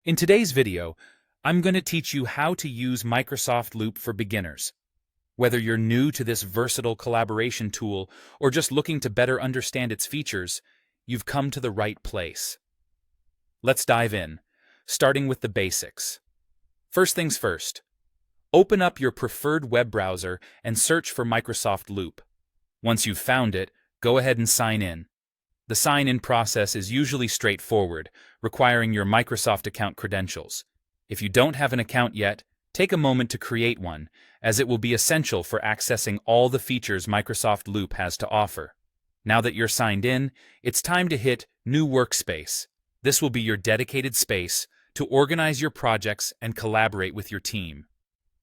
In today's video, I'm going to teach you how to use Microsoft Loop for beginners. Whether you're new to this versatile collaboration tool or just looking to better understand its features, you've come to the right place. Let's dive in, starting with the basics. First things first, open up your preferred web browser and search for Microsoft Loop. Once you've found it, go ahead and sign in. The sign-in process is usually straightforward, requiring your Microsoft account credentials. If you don't have an account yet, take a moment to create one, as it will be essential for accessing all the features Microsoft Loop has to offer. Now that you're signed in, it's time to hit New Workspace. This will be your dedicated space to organize your projects and collaborate with your team.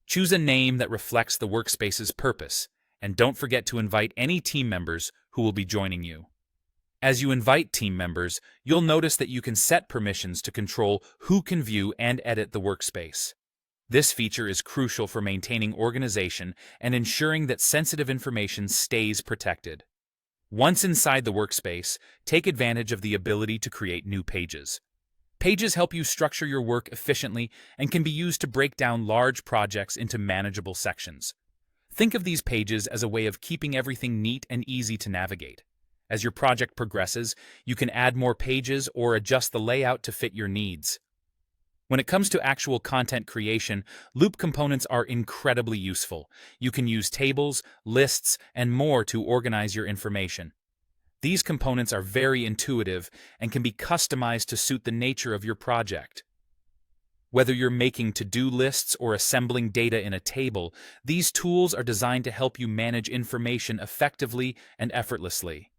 Choose a name that reflects the workspace's purpose, and don't forget to invite any team members who will be joining you. As you invite team members, you'll notice that you can set permissions to control who can view and edit the workspace. This feature is crucial for maintaining organization and ensuring that sensitive information stays protected. Once inside the workspace, take advantage of the ability to create new pages. Pages help you structure your work efficiently and can be used to break down large projects into manageable sections. Think of these pages as a way of keeping everything neat and easy to navigate. As your project progresses, you can add more pages or adjust the layout to fit your needs. When it comes to actual content creation, Loop components are incredibly useful. You can use tables, lists, and more to organize your information. These components are very intuitive and can be customized to suit the nature of your project. Whether you're making to-do lists or assembling data in a table, these tools are designed to help you manage information effectively and effortlessly.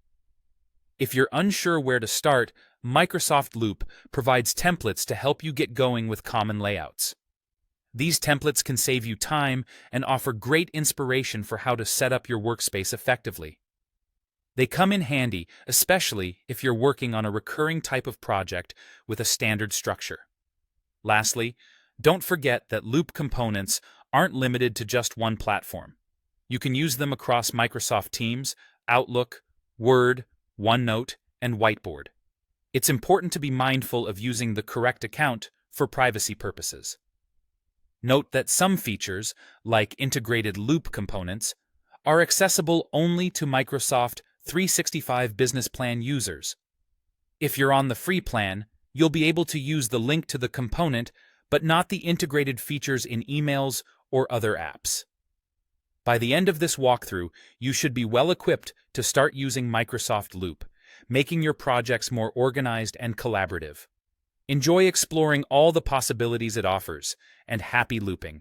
If you're unsure where to start, Microsoft Loop provides templates to help you get going with common layouts. These templates can save you time and offer great inspiration for how to set up your workspace effectively. They come in handy, especially if you're working on a recurring type of project with a standard structure. Lastly, don't forget that Loop components aren't limited to just one platform. You can use them across Microsoft Teams, Outlook, Word, OneNote, and Whiteboard. It's important to be mindful of using the correct account for privacy purposes. Note that some features, like integrated Loop components, are accessible only to Microsoft 365 Business Plan users. If you're on the free plan, you'll be able to use the link to the component, but not the integrated features in emails or other apps. By the end of this walkthrough, you should be well equipped to start using Microsoft Loop, making your projects more organized and collaborative. Enjoy exploring all the possibilities it offers, and happy looping!